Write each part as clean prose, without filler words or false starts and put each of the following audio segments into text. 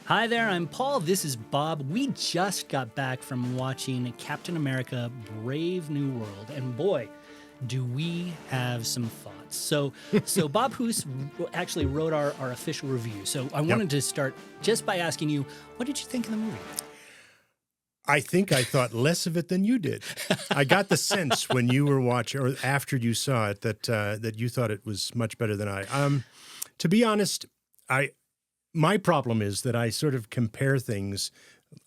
Hi there, I'm Paul. This is Bob. We just got back from watching Captain America Brave New World, and boy, do we have some thoughts. So Bob Hoos actually wrote our official review. So I wanted to start just by asking you, what did you think of the movie? I think I thought less of it than you did. I got the sense when you were watching, or after you saw it, that you thought it was much better than I. To be honest, my problem is that I sort of compare things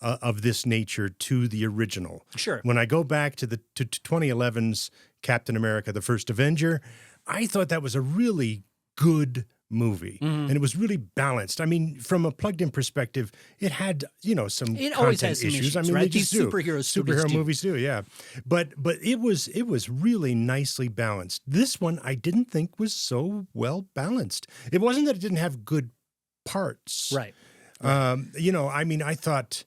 of this nature to the original. Sure. When I go back to 2011's Captain America: The First Avenger, I thought that was a really good movie, and it was really balanced. I mean, from a plugged-in perspective, it had some It always content has some issues. I mean, right? they just These do. superhero Movies do, yeah. But it was really nicely balanced. This one I didn't think was so well balanced. It wasn't that it didn't have good parts, right. I mean, I thought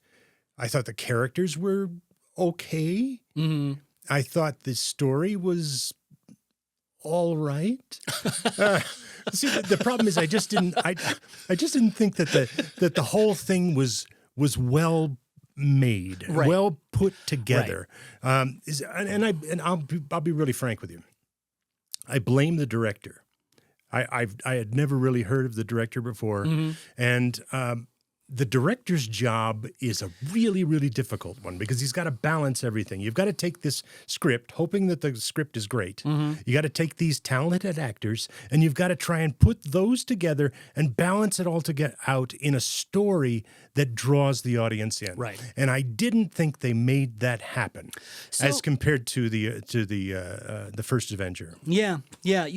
the characters were okay. Mm-hmm. I thought the story was all right. See, the problem is I just didn't think that the whole thing was well made, Right. well put together. Right. I'll be really frank with you. I blame the director. I had never really heard of the director before, and the director's job is a really, really difficult one because he's got to balance everything. You've got to take this script, hoping that the script is great. You got to take these talented actors, and you've got to try and put those together and balance it all to get out in a story that draws the audience in. Right. And I didn't think they made that happen as compared to the first Avenger. Yeah.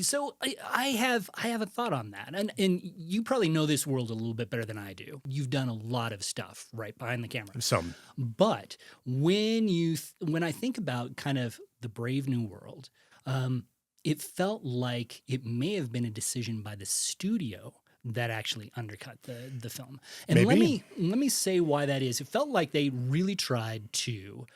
So I have a thought on that, and you probably know this world a little bit better than I do. You've done a lot of stuff right behind the camera. Some. But when I think about kind of the Brave New World, it felt like it may have been a decision by the studio that actually undercut the film. And Maybe. let me say why that is. It felt like they really tried to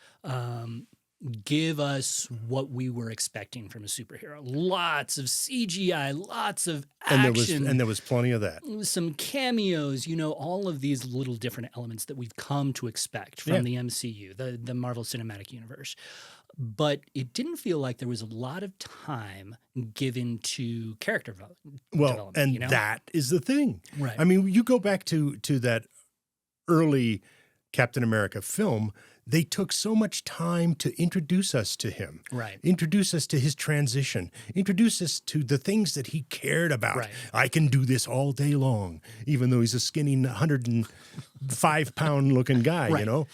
give us what we were expecting from a superhero. Lots of CGI, lots of action. And there was plenty of that. Some cameos, all of these little different elements that we've come to expect from the MCU, the Marvel Cinematic Universe. But it didn't feel like there was a lot of time given to character development. Well, and that is the thing. Right. I mean, you go back to that early Captain America film, they took so much time to introduce us to him. Right. Introduce us to his transition. Introduce us to the things that he cared about. Right. I can do this all day long, even though he's a skinny 105-pound looking guy, right.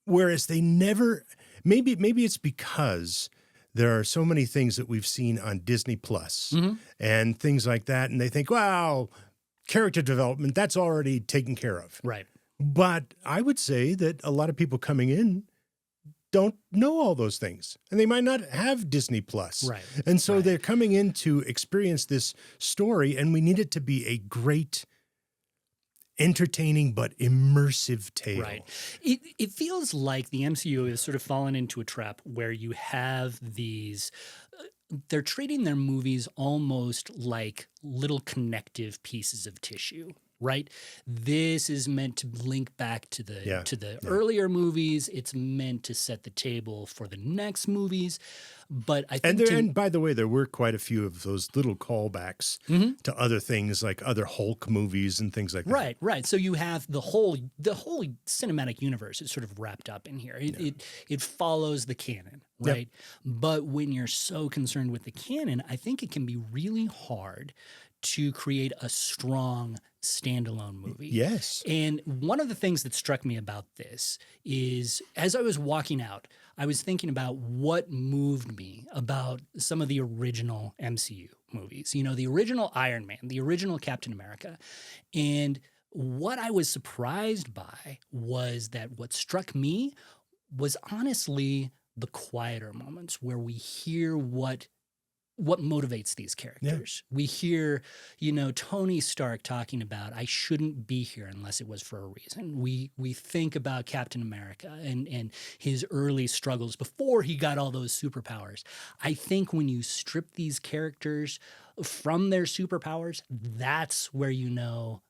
Whereas they never, maybe it's because there are so many things that we've seen on Disney Plus and things like that, and they think, wow, character development, that's already taken care of. Right. But I would say that a lot of people coming in don't know all those things, and they might not have Disney Plus. Right. And so right. they're coming in to experience this story, and we need it to be a great, entertaining but immersive tale. Right. It feels like the MCU has sort of fallen into a trap where you have these they're treating their movies almost like little connective pieces of tissue. Right. This is meant to link back to the earlier movies. It's meant to set the table for the next movies. But I think and by the way, there were quite a few of those little callbacks to other things, like other Hulk movies and things like that. Right. So you have the whole cinematic universe is sort of wrapped up in here. It follows the canon, right? Yep. But when you're so concerned with the canon, I think it can be really hard to create a strong standalone movie. Yes. And one of the things that struck me about this is, as I was walking out, I was thinking about what moved me about some of the original MCU movies. The original Iron Man, the original Captain America. And what I was surprised by was that what struck me was honestly the quieter moments where we hear what motivates these characters. Yeah. We hear, Tony Stark talking about, I shouldn't be here unless it was for a reason. We think about Captain America and his early struggles before he got all those superpowers. I think when you strip these characters from their superpowers, that's where you know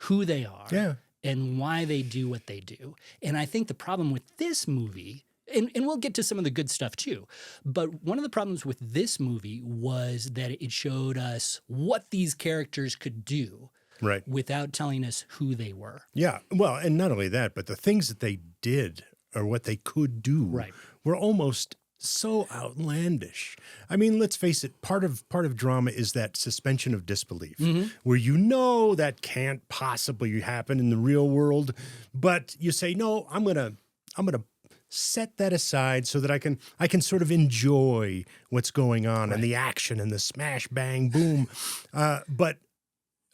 who they are. Yeah. and why they do what they do. And I think the problem with this movie, and we'll get to some of the good stuff too, but one of the problems with this movie was that it showed us what these characters could do Right. without telling us who they were. Yeah. Well, and not only that, but the things that they did or what they could do Right. were almost so outlandish. I mean, let's face it, part of drama is that suspension of disbelief, where you know that can't possibly happen in the real world, but you say, no, I'm gonna set that aside so that I can sort of enjoy what's going on and the action and the smash bang boom. But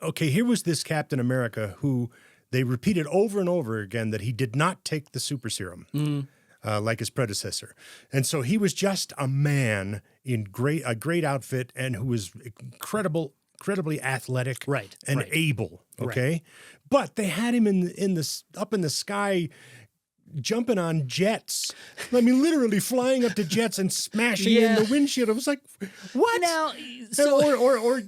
okay, here was this Captain America who they repeated over and over again that he did not take the super serum. Like his predecessor. And so he was just a man in a great outfit and who was incredibly athletic and able, okay? But they had him up in the sky jumping on jets. I mean, literally flying up to jets and smashing in the windshield. I was like, what? Now, or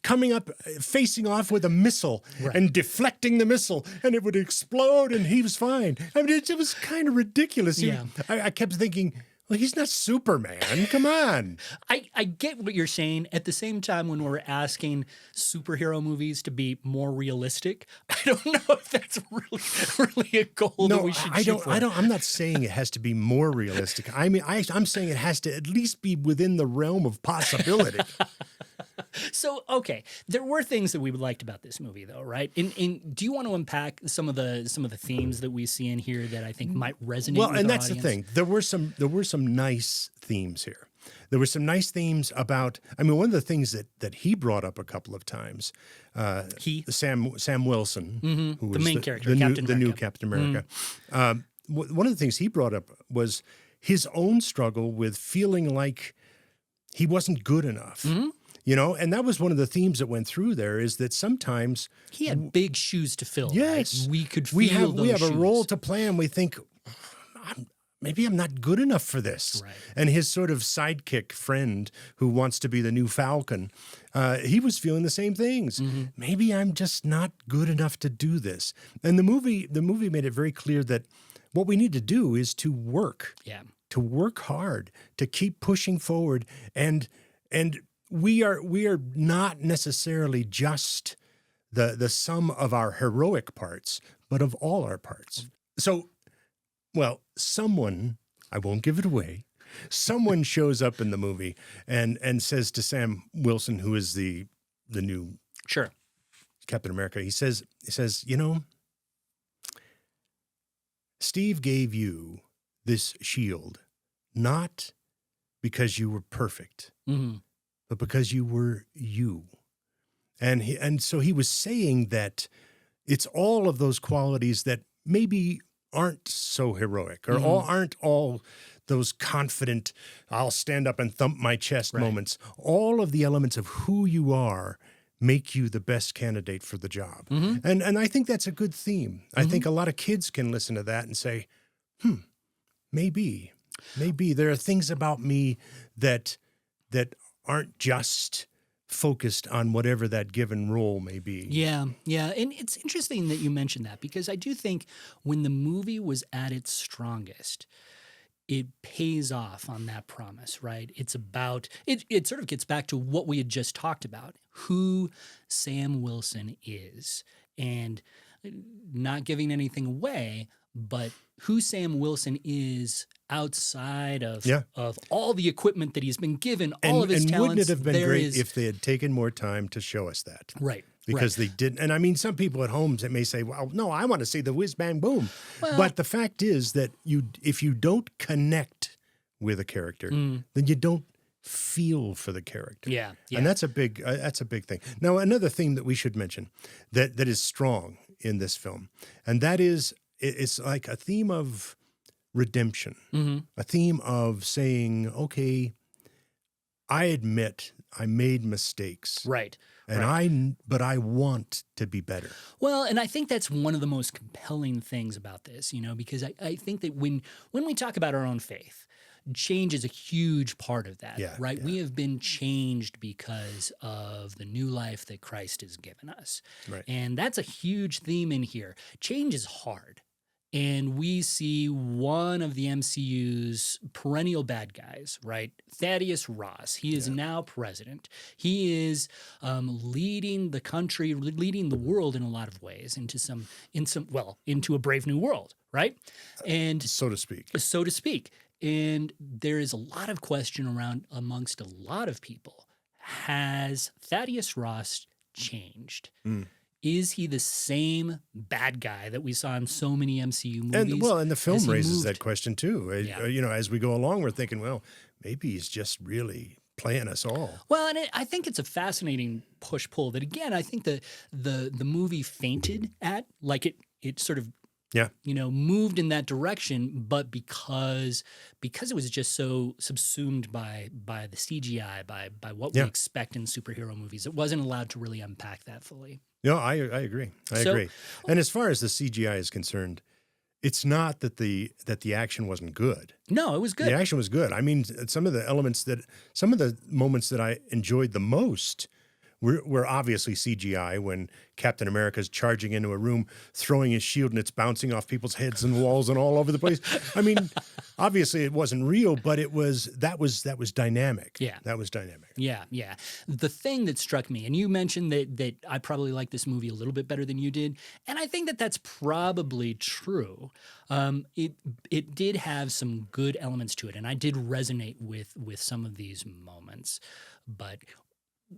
coming up, facing off with a missile and deflecting the missile, and it would explode, and he was fine. I mean, it was kind of ridiculous. I kept thinking, well, he's not Superman. Come on. I get what you're saying. At the same time, when we're asking superhero movies to be more realistic, I don't know if that's really a goal that we should shoot for. I'm not saying it has to be more realistic. I mean, I'm saying it has to at least be within the realm of possibility. So, okay, there were things that we liked about this movie, though, right? And do you want to unpack some of the themes that we see in here that I think might resonate? Well, with and our that's audience? the thing. There were some nice themes here. There were some nice themes about. I mean, one of the things that he brought up a couple of times. Sam Wilson, who was the main character, the new Captain America. One of the things he brought up was his own struggle with feeling like he wasn't good enough. You know, and that was one of the themes that went through there is that sometimes he had big shoes to fill. Yes, right? We could feel we have those a shoes. role to play, and we think maybe I'm not good enough for this. Right. And his sort of sidekick friend who wants to be the new Falcon, he was feeling the same things. Maybe I'm just not good enough to do this. And the movie made it very clear that what we need to do is to work. Yeah. To work hard, to keep pushing forward, and we are not necessarily just the sum of our heroic parts, but of all our parts. So, well, someone, I won't give it away, someone shows up in the movie and says to Sam Wilson, who is the new Captain America, he says, you know, Steve gave you this shield not because you were perfect, but because you were you. And so he was saying that it's all of those qualities that maybe aren't so heroic or aren't all those confident, I'll stand up and thump my chest moments. All of the elements of who you are make you the best candidate for the job. And I think that's a good theme. I think a lot of kids can listen to that and say, maybe there are things about me that aren't just focused on whatever that given role may be. Yeah. And it's interesting that you mentioned that because I do think when the movie was at its strongest, it pays off on that promise, right? It's about, it sort of gets back to what we had just talked about, who Sam Wilson is, and not giving anything away, but who Sam Wilson is outside of all the equipment that he's been given, all of his talents. And wouldn't it have been great if they had taken more time to show us that? Right. Because they didn't. And I mean, some people at home that may say, well, no, I want to see the whiz bang boom. Well, but the fact is that if you don't connect with a character, then you don't feel for the character. Yeah. And that's a big thing. Now, another theme that we should mention that is strong in this film, and that is, it's like a theme of redemption, a theme of saying, okay, I admit I made mistakes. Right. But I want to be better. Well, and I think that's one of the most compelling things about this, because I think that when we talk about our own faith, change is a huge part of that, Yeah, right? yeah. We have been changed because of the new life that Christ has given us. Right. And that's a huge theme in here. Change is hard. And we see one of the MCU's perennial bad guys, right? Thaddeus Ross. He is now president. He is leading the country, leading the world in a lot of ways into a brave new world, right? And So to speak. so to speak. And there is a lot of question around amongst a lot of people. Has Thaddeus Ross changed? Is he the same bad guy that we saw in so many MCU movies? And the film Has he raises moved? that question too. Yeah. You know, as we go along, we're thinking, well, maybe he's just really playing us all. Well, and I think it's a fascinating push-pull that, again, I think the movie fainted at, like it sort of, Yeah. moved in that direction, but because it was just so subsumed by the CGI, by what we expect in superhero movies, it wasn't allowed to really unpack that fully. No, I agree. I agree. And as far as the CGI is concerned, it's not that the action wasn't good. No, it was good. The action was good. I mean, some of the moments that I enjoyed the most were obviously CGI, when Captain America's charging into a room, throwing his shield, and it's bouncing off people's heads and walls and all over the place. I mean, obviously it wasn't real, but that was dynamic. Yeah. That was dynamic. Yeah, yeah. The thing that struck me, and you mentioned that I probably like this movie a little bit better than you did, and I think that that's probably true. It did have some good elements to it, and I did resonate with some of these moments. But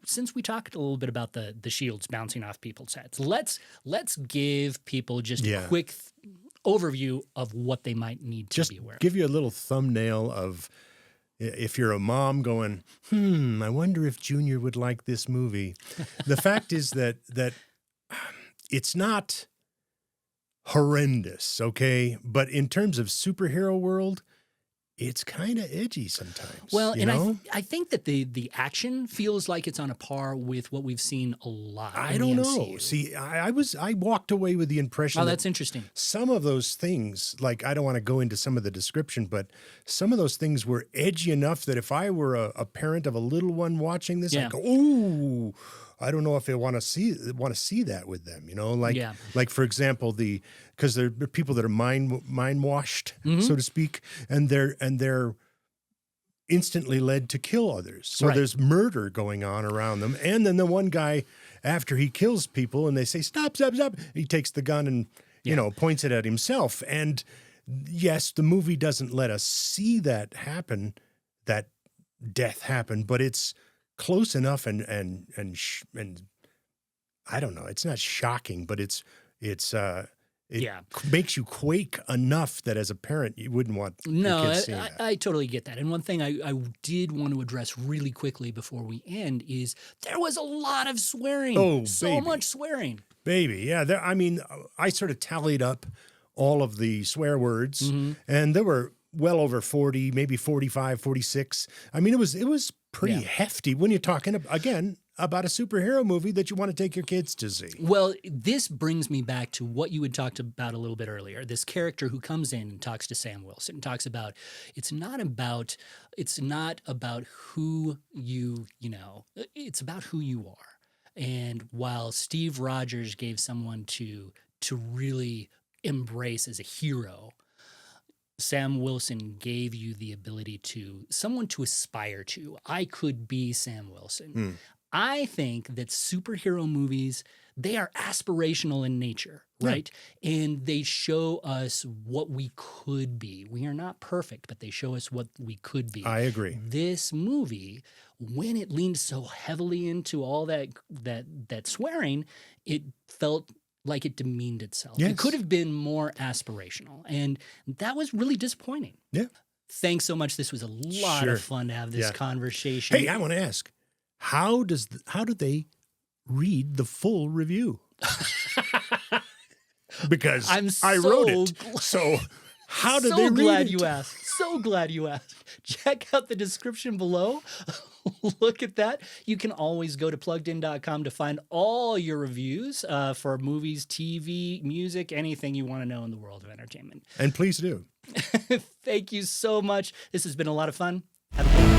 since we talked a little bit about the shields bouncing off people's heads, let's give people just a quick overview of what they might need to be aware of. Give you a little thumbnail of, if you're a mom going, I wonder if Junior would like this movie. The fact is that it's not horrendous, okay? But in terms of superhero world, it's kind of edgy sometimes. Well, and I think that the action feels like it's on a par with what we've seen a lot. I don't know. See, I walked away with the impression. Oh, that's interesting. Some of those things, like, I don't want to go into some of the description, but some of those things were edgy enough that if I were a parent of a little one watching this, I'd go, ooh, I don't know if I want to see that with them, like for example, because there are people that are mind washed, so to speak, and they're instantly led to kill others. So there's murder going on around them, and then the one guy, after he kills people, and they say stop, he takes the gun and points it at himself. And yes, the movie doesn't let us see that happen, that death happen, but it's close enough and I don't know. It's not shocking, but it makes you quake enough that as a parent you wouldn't want your kids seeing that. I totally get that. And one thing I did want to address really quickly before we end is there was a lot of swearing. Oh, so much swearing. Baby, yeah. I sort of tallied up all of the swear words, and there were well over 40, maybe 45, 46. I mean, it was pretty hefty when you're talking, again, about a superhero movie that you want to take your kids to see. Well, this brings me back to what you had talked about a little bit earlier. This character who comes in and talks to Sam Wilson, talks about it's not about who it's about who you are. And while Steve Rogers gave someone to really embrace as a hero, Sam Wilson gave you the ability someone to aspire to. I could be Sam Wilson. I think that superhero movies, they are aspirational in nature, right? And they show us what we could be. We are not perfect, but they show us what we could be. I agree. This movie, when it leaned so heavily into all that swearing, it felt like it demeaned itself. Yes. It could have been more aspirational, and that was really disappointing. Yeah. Thanks so much. This was a lot of fun to have this conversation. Hey, I want to ask, how do they read the full review? Because I wrote it. So how did they read it? So glad you asked. Check out the description below. Look at that. You can always go to pluggedin.com to find all your reviews for movies, TV, music, anything you want to know in the world of entertainment. And please do. Thank you so much. This has been a lot of fun. Have a good one.